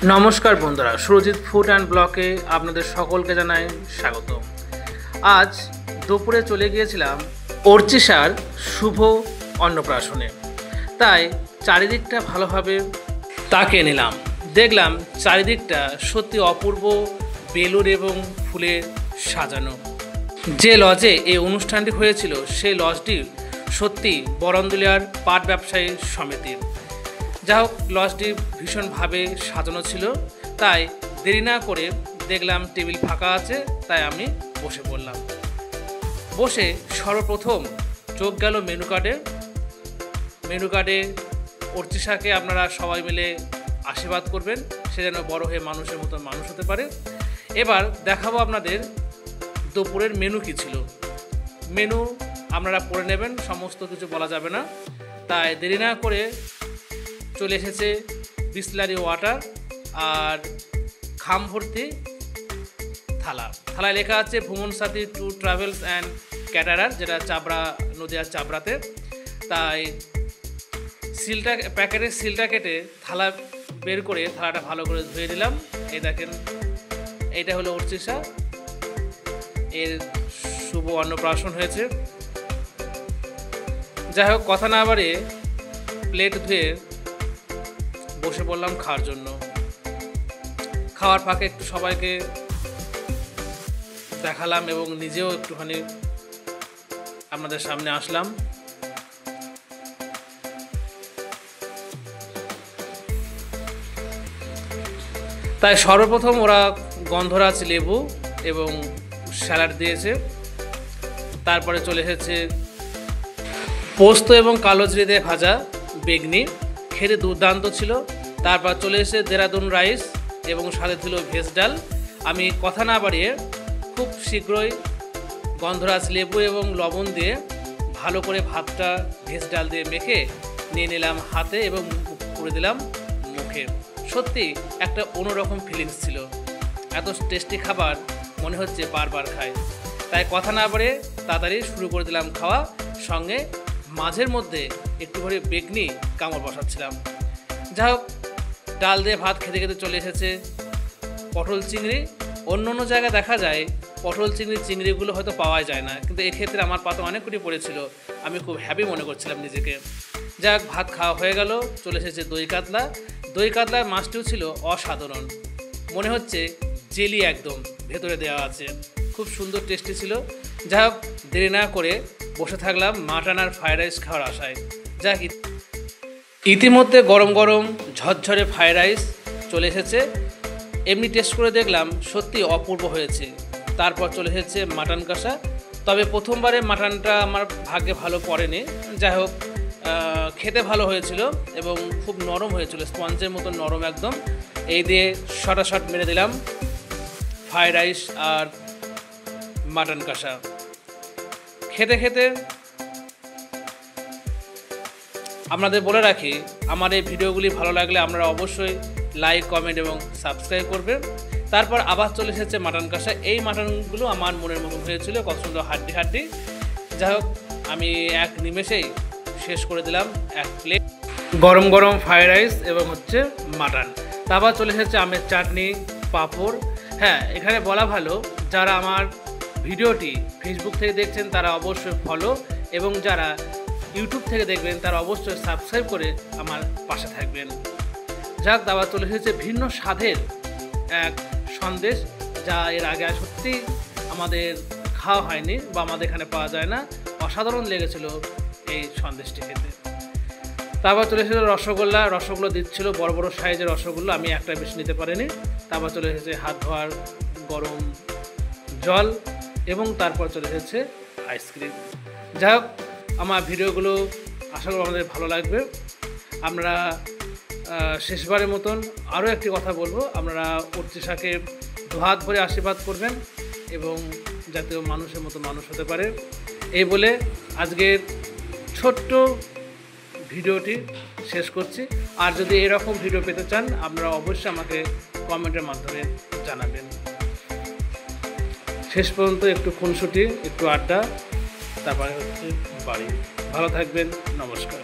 নমস্কার বন্ধুরা, Surajit food and ব্লকে আপনাদের সকলকে জানাই স্বাগত। আজ দুপুরে চলে গিয়েছিলাম অর্চিশার শুভ অন্নপ্রাশনে, তাই চারিদিকটা ভালোভাবে তাকিয়ে নিলাম। দেখলাম চারিদিকটা সত্যি অপূর্ব বেলুন এবং ফুলে সাজানো। যে লজে এই অনুষ্ঠানটি হয়েছিল সেই লজটি সত্যি বরন্দুলিয়ার পাট ব্যবসায়ী সমিতির। যা হোক, লজটি ভীষণভাবে সাজানো ছিল, তাই দেরি না করে দেখলাম টেবিল ফাঁকা আছে, তাই আমি বসে পড়লাম। বসে সর্বপ্রথম চোখ গেল মেনু কার্ডে অর্চিশাকে আপনারা সবাই মিলে আশীর্বাদ করবেন, সে যেন বড় হয়ে মানুষের মতো মানুষ হতে পারে। এবার দেখাবো আপনাদের দুপুরের মেনু কী ছিল। মেনু আপনারা পড়ে নেবেন, সমস্ত কিছু বলা যাবে না, তাই দেরি না করে চলে এসেছে বিসলারি ওয়াটার আর খাম ভর্তি থালায় লেখা আছে ভ্রমণ সাথী ট্যুর ট্রাভেলস অ্যান্ড ক্যাটারার, যেটা চাবড়া, নদিয়ার চাবড়াতে। তাই প্যাকেটের সিলটা কেটে থালা বের করে থালাটা ভালো করে ধুয়ে দিলাম। এই দেখেন, এইটা হলো অর্চিশা, এর শুভ অন্নপ্রাশন হয়েছে। যাই হোক, কথা না বাড়িয়ে প্লেট ধুয়ে বসে পড়লাম খাওয়ার জন্য। খাওয়ার ফাঁকে একটু সবাইকে দেখালাম এবং নিজেও একটুখানি আপনাদের সামনে আসলাম। তাই সর্বপ্রথম ওরা গন্ধরাজ লেবু এবং স্যালাড দিয়েছে, তারপরে চলে এসেছে পোস্ত এবং কালো জিরে দিয়ে ভাজা বেগনি, খেতে দুর্দান্ত ছিল। তারপর চলে এসে দেরাদুন রাইস এবং সাথে ছিল ভেজ ডাল। আমি কথা না বাড়িয়ে খুব শীঘ্রই গন্ধরাজ লেবু এবং লবণ দিয়ে ভালো করে ভাতটা ভেজ ডাল দিয়ে মেখে নিয়ে নিলাম হাতে এবং করে দিলাম মুখে। সত্যি একটা অন্যরকম ফিলিংস ছিল, এত টেস্টি খাবার মনে হচ্ছে বারবার খাই। তাই কথা না বাড়িয়ে তাড়াতাড়ি শুরু করে দিলাম খাওয়া, সঙ্গে মাঝের মধ্যে একটু করে বেগনি কামড় বসাচ্ছিলাম। যাই হোক, ডাল দিয়ে ভাত খেতে খেতে চলে এসেছে পটল চিংড়ি। অন্য অন্য জায়গায় দেখা যায় পটল চিংড়িগুলো হয়তো পাওয়া যায় না, কিন্তু এক্ষেত্রে আমার পাতে অনেক কুটি পড়েছিল, আমি খুব হ্যাপি মনে করছিলাম নিজেকে। যাক, ভাত খাওয়া হয়ে গেল। চলে এসেছে দই কাতলার মাছটিও ছিল অসাধারণ, মনে হচ্ছে জেলি একদম ভেতরে দেওয়া আছে, খুব সুন্দর টেস্টি ছিল। যাই হোক, দেরি না করে বসে থাকলাম মাটন আর ফ্রাইড রাইস খাওয়ার আশায়। যাক, ইতিমধ্যে গরম গরম ঝরঝরে ফ্রাইড রাইস চলে এসেছে। এমনি টেস্ট করে দেখলাম সত্যি অপূর্ব হয়েছে। তারপর চলে এসেছে মাটন কষা, তবে প্রথমবারে মাটনটা আমার ভাগ্যে ভালো পড়েনি। যাই হোক, খেতে ভালো হয়েছিল এবং খুব নরম হয়েছিল, স্পঞ্জের মতো নরম একদম। এই দিয়ে শটাশট মেরে দিলাম ফ্রাইড রাইস আর মাটন কষা। খেতে খেতে আপনাদের বলে রাখি, আমার এই ভিডিওগুলি ভালো লাগলে আপনারা অবশ্যই লাইক, কমেন্ট এবং সাবস্ক্রাইব করবেন। তারপর আবার চলে এসেছে মাটন কষা। এই মাটনগুলো আমার মনের মতন হয়েছিল, কত সুন্দর হাড্ডি। যাই হোক, আমি এক নিমেষেই শেষ করে দিলাম এক প্লেট গরম গরম ফ্রাইড রাইস এবং হচ্ছে মাটন। তারপর চলে এসেছে আমের চাটনি, পাঁপড়। হ্যাঁ, এখানে বলা ভালো, যারা আমার ভিডিওটি ফেসবুক থেকে দেখছেন তারা অবশ্যই ফলো, এবং যারা ইউটিউব থেকে দেখবেন তারা অবশ্যই সাবস্ক্রাইব করে আমার পাশে থাকবেন। যাক, দাবা চলে এসেছে ভিন্ন স্বাদের এক সন্দেশ, যা এর আগে সত্যি আমাদের খাওয়া হয়নি বা আমাদের এখানে পাওয়া যায় না। অসাধারণ লেগেছিল এই সন্দেশটি খেতে। তারপর চলে এসেছে রসগোল্লা দিচ্ছিল, বড় বড় সাইজের রসগোল্লা, আমি একটা বেশি নিতে পারিনি। তারপর চলে এসেছে হাত ধোয়ার গরম জল এবং তারপর চলে এসেছে আইসক্রিম। যাই হোক, আমার ভিডিওগুলো আশা করি আমাদের ভালো লাগবে। আমরা শেষবারের মতন আরও একটি কথা বলবো, আপনারা অর্চিশাকে দুহাত ভরে আশীর্বাদ করবেন এবং যাতে মানুষের মতো মানুষ হতে পারে। এই বলে আজকের ছোট্ট ভিডিওটি শেষ করছি। আর যদি এরকম ভিডিও পেতে চান আপনারা অবশ্যই আমাকে কমেন্টের মাধ্যমে জানাবেন। শেষ পর্যন্ত একটু খুনসুটি, একটু আড্ডা, তারপরে হচ্ছে বাড়ি। ভালো থাকবেন, নমস্কার।